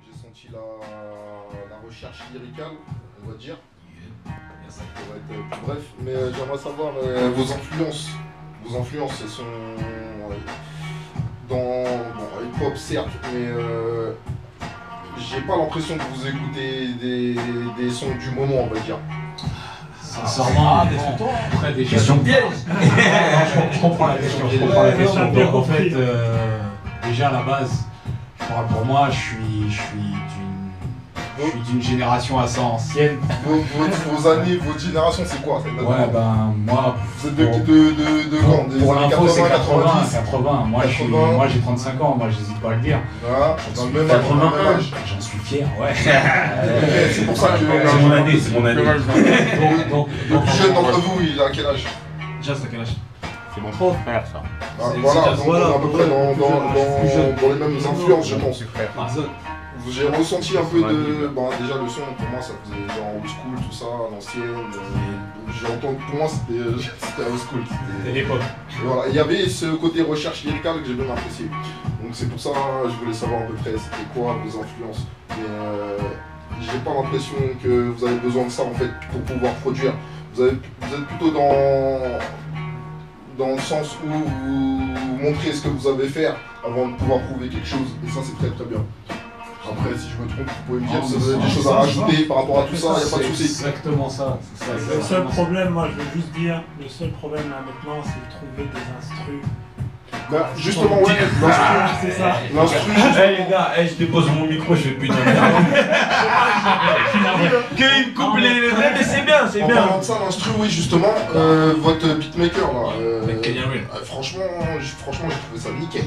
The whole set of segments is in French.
J'ai senti la recherche lyricale, on va dire. Ça pourrait être plus bref, mais j'aimerais savoir vos influences. Vos influences, elles sont dans hip-hop certes, mais j'ai pas l'impression que vous écoutez des sons du moment, on va dire. Sincèrement, après des questions pièges. Je comprends la question. Donc en fait, déjà à la base, je parle pour moi, je suis d'une génération assez ancienne. Vos années, votre génération, c'est quoi? Ouais, ben moi. Vous êtes de quand? Pour l'info, c'est 80. 80. Moi j'ai 35 ans, moi j'hésite pas à le dire. Voilà, dans le même âge. J'en suis fier, ouais. C'est pour ça que. C'est mon année, c'est mon année. Donc, le plus jeune d'entre vous, il a quel âge? Jazz, à quel âge? C'est mon trop frère, ça. Voilà, donc on est à peu près dans les mêmes influences, je pense. J'ai ressenti un peu de. Bon, déjà le son, pour moi, ça faisait genre old school, tout ça, à l'ancienne. J'ai entendu, pour moi, c'était old school. C'était l'époque. Voilà, il y avait ce côté recherche lyricale que j'ai bien apprécié. Donc c'est pour ça je voulais savoir à peu près c'était quoi vos influences. Mais j'ai pas l'impression que vous avez besoin de ça en fait pour pouvoir produire. Vous êtes plutôt dans le sens où vous montrez ce que vous savez faire avant de pouvoir prouver quelque chose. Et ça c'est très très bien. Après, si je me trompe, vous pouvez me dire si vous avez des choses à rajouter par rapport à tout ça, il n'y a pas de souci. C'est exactement ça. Le seul problème, moi je veux juste dire, le seul problème là maintenant, c'est de trouver des instrus. Bah, justement, ouais, l'instru, c'est ça. L'instru, Les gars, je dépose mon micro, je fais plus d'interview. Qu'il me coupe les mais c'est bien, c'est en bien. parlant de ça, l'instru, oui, justement, votre beatmaker là, franchement, j'ai trouvé ça nickel.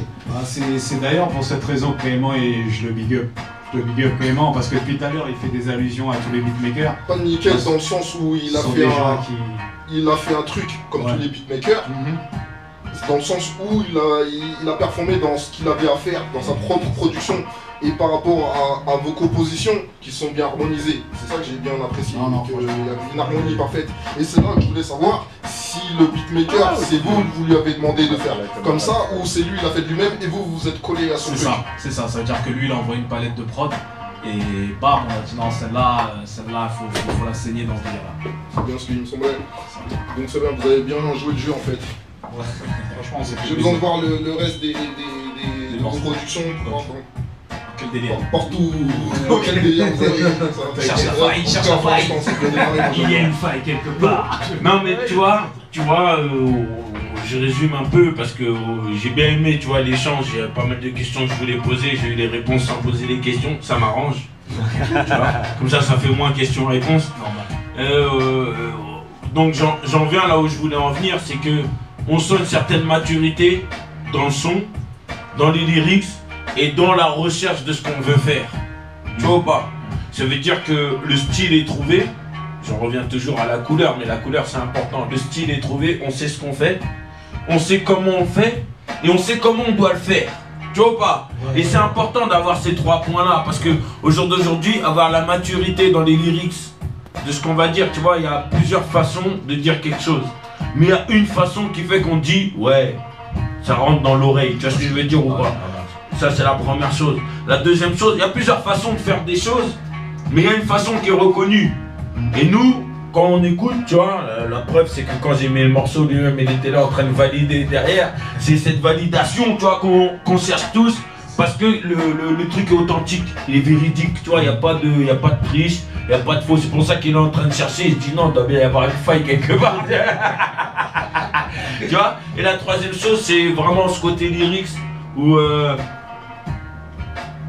C'est d'ailleurs pour cette raison que Clément, et je le big up. Je le big up Clément parce que depuis tout à l'heure il fait des allusions à tous les beatmakers. Pas nickel dans le sens où il a fait un truc comme tous les beatmakers. Dans le sens où il a performé dans ce qu'il avait à faire, dans sa propre production et par rapport à vos compositions qui sont bien harmonisées. C'est ça que j'ai bien apprécié, il y avait une harmonie parfaite. Et c'est là que je voulais savoir si le beatmaker, c'est vous lui avez demandé de faire comme ça ou c'est lui, il a fait de lui-même et vous vous êtes collé à son truc. C'est ça, ça veut dire que lui il a envoyé une palette de prod et bam, on a dit non, celle-là, faut la saigner dans ce délire-là. C'est bien ce qu'il me semblait. Donc c'est bien, vous avez bien joué le jeu en fait. Ouais. Franchement, j'ai besoin de voir le reste des productions pour voir quel délire. Partout, quel délire vous avez. Cherche la faille, cherche la faille. Il y a une faille quelque part. Non mais tu vois, je résume un peu parce que j'ai bien aimé, tu vois, l'échange. Il y a pas mal de questions que je voulais poser, j'ai eu les réponses sans poser les questions, ça m'arrange. Tu vois, comme ça fait moins questions-réponses. Donc j'en viens là où je voulais en venir, c'est que on sent une certaine maturité dans le son, dans les lyrics et dans la recherche de ce qu'on veut faire. Tu vois ou pas? Ça veut dire que le style est trouvé. J'en reviens toujours à la couleur, mais la couleur c'est important. Le style est trouvé, on sait ce qu'on fait, on sait comment on le fait et on sait comment on doit le faire. Tu vois ou pas? Et c'est important d'avoir ces trois points-là parce que au jour d'aujourd'hui, avoir la maturité dans les lyrics de ce qu'on va dire, tu vois, il y a plusieurs façons de dire quelque chose. Mais il y a une façon qui fait qu'on dit, ouais, ça rentre dans l'oreille, tu vois ce que je veux dire ou pas? Ça c'est la première chose. La deuxième chose, il y a plusieurs façons de faire des choses, mais il y a une façon qui est reconnue. Et nous, quand on écoute, tu vois, la preuve c'est que quand j'ai mis le morceau, lui-même il était là en train de valider derrière. C'est cette validation, tu vois, qu'on cherche tous. Parce que le truc est authentique, il est véridique, tu vois, il n'y a pas de triche, il n'y a pas de faux. C'est pour ça qu'il est en train de chercher, il se dit non, il doit bien y avoir une faille quelque part. Tu vois. Et la troisième chose, c'est vraiment ce côté lyrics où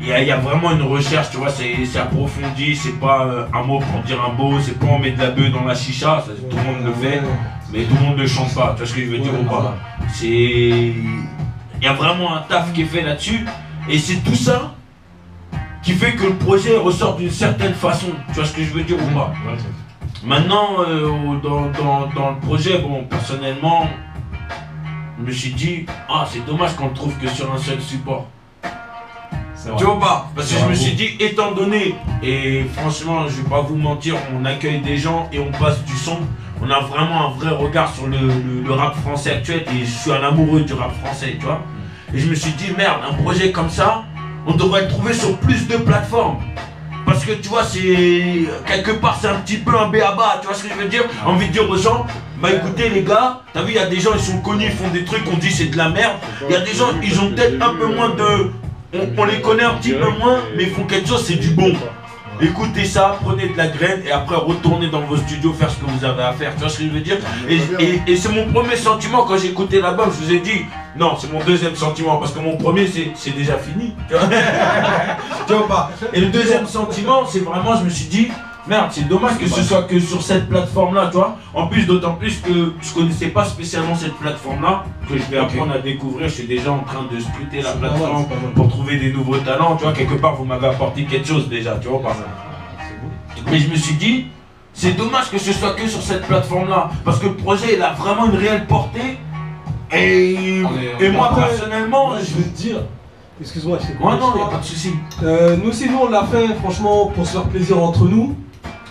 il y a vraiment une recherche, tu vois, c'est approfondi, c'est pas un mot pour dire un mot, c'est pas on met de la bœuf dans la chicha, ça, tout le monde le fait, mais tout le monde ne le chante pas, tu vois ce que je veux dire ou pas? Il y a vraiment un taf qui est fait là-dessus. Et c'est tout ça qui fait que le projet ressort d'une certaine façon. Tu vois ce que je veux dire ou pas? Maintenant, dans le projet, bon, personnellement, je me suis dit, ah, c'est dommage qu'on le trouve que sur un seul support. Tu vois pas? Parce que je me suis dit, étant donné, et franchement, je vais pas vous mentir, on accueille des gens et on passe du son. On a vraiment un vrai regard sur le rap français actuel et je suis un amoureux du rap français, tu vois. Et je me suis dit, merde, un projet comme ça, on devrait le trouver sur plus de plateformes. Parce que tu vois, c'est quelque part c'est un petit peu un b.a.-ba, tu vois ce que je veux dire? Envie de dire aux gens, bah écoutez les gars, t'as vu, il y a des gens, ils sont connus, ils font des trucs, on dit c'est de la merde. Il y a des gens, ils ont peut-être un peu moins de... On les connaît un petit peu moins, mais ils font quelque chose, c'est du bon. Écoutez ça, prenez de la graine et après retournez dans vos studios faire ce que vous avez à faire. Tu vois ce que je veux dire? Et c'est mon premier sentiment quand j'ai écouté l'album. Je vous ai dit, non, c'est mon deuxième sentiment parce que mon premier c'est déjà fini. Tu vois? Tu vois pas? Et le deuxième sentiment, c'est vraiment, je me suis dit, merde, c'est dommage que ce soit que sur cette plateforme-là, tu vois. En plus, d'autant plus que je connaissais pas spécialement cette plateforme-là, que je vais apprendre à découvrir. Je suis déjà en train de scruter la plateforme pour trouver des nouveaux talents, tu vois. Quelque part, vous m'avez apporté quelque chose déjà, tu vois pas. Mais je me suis dit, c'est dommage que ce soit que sur cette plateforme-là, parce que le projet, il a vraiment une réelle portée. Et moi, personnellement, je veux te dire. Excuse-moi, je t'ai coupé. Ouais, non, il n'y a pas de souci. Nous aussi, nous, on l'a fait, franchement, pour se faire plaisir entre nous.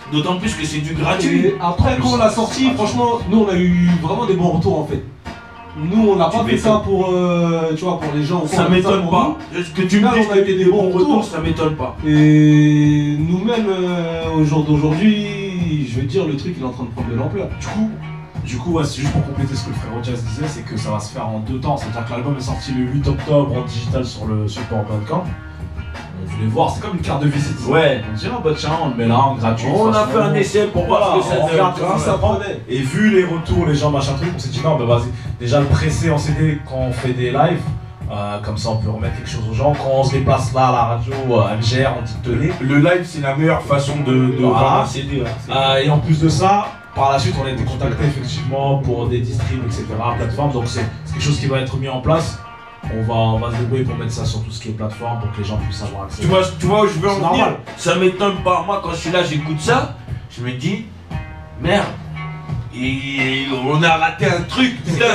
D'autant plus que c'est du gratuit. Et après, quand on l'a sorti, franchement, nous, on a eu vraiment des bons retours, en fait. Nous, on n'a pas fait ça pour, tu vois, pour les gens. Ça m'étonne pas. Que tu me dises que t'as des bons retours, ça m'étonne pas. Et nous-mêmes, au jour d'aujourd'hui, je veux dire, le truc, il est en train de prendre de l'ampleur. Du coup, ouais, c'est juste pour compléter ce que le frère Jazz disait, c'est que ça va se faire en 2 temps. C'est-à-dire que l'album est sorti le 8 octobre en digital sur le support Bandcamp. On voulait voir, c'est comme une carte de visite. Ouais. On dit, ah bah tiens, on le met là en gratuit. On a fait un essai pour voir ce que ça donne. Ça prenait. Et vu les retours, les gens machin truc, on s'est dit non, bah vas-y, déjà le presser en CD quand on fait des lives. Comme ça on peut remettre quelque chose aux gens. Quand on se déplace là à la radio, elle gère, on dit tenez. Le live c'est la meilleure façon de voir un CD. Et en plus de ça, par la suite on a été contacté effectivement pour des distribs, etc. plateformes. Donc c'est quelque chose qui va être mis en place. On va se débrouiller pour mettre ça sur tout ce qui est plateforme pour que les gens puissent avoir accès. Tu vois où je veux en venir? Ça m'étonne pas. Moi quand je suis là, j'écoute ça, je me dis merde. Et on a raté un truc, putain,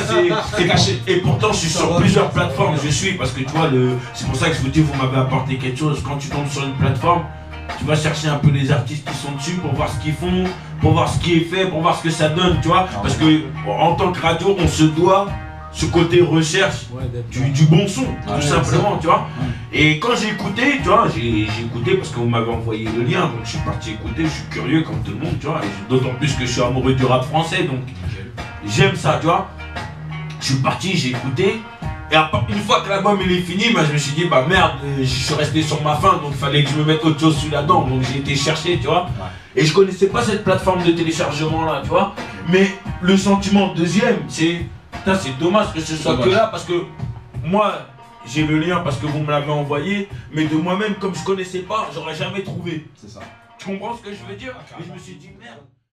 c'est caché. Et pourtant je suis sur plusieurs plateformes, parce que tu vois, c'est pour ça que je vous dis, vous m'avez apporté quelque chose. Quand tu tombes sur une plateforme, tu vas chercher un peu les artistes qui sont dessus pour voir ce qu'ils font, pour voir ce qui est fait, pour voir ce que ça donne, tu vois. Parce que en tant que radio, on se doit ce côté recherche du bon son, tout simplement, tu vois. Et quand j'ai écouté, tu vois, j'ai écouté parce que vous m'avez envoyé le lien, donc je suis parti écouter, je suis curieux comme tout le monde, tu vois. D'autant plus que je suis amoureux du rap français, donc j'aime ça, tu vois. Je suis parti, j'ai écouté, et une fois que l'album il est fini, bah, je me suis dit, bah merde, je suis resté sur ma faim, donc il fallait que je me mette autre chose sous la dent, donc j'ai été chercher, tu vois. Et je connaissais pas cette plateforme de téléchargement là, tu vois. Mais le sentiment deuxième, c'est... Putain, c'est dommage que ce soit que là parce que moi j'ai le lien parce que vous me l'avez envoyé, mais de moi-même comme je connaissais pas, j'aurais jamais trouvé. C'est ça. Tu comprends ce que je veux dire? Et je me suis dit merde.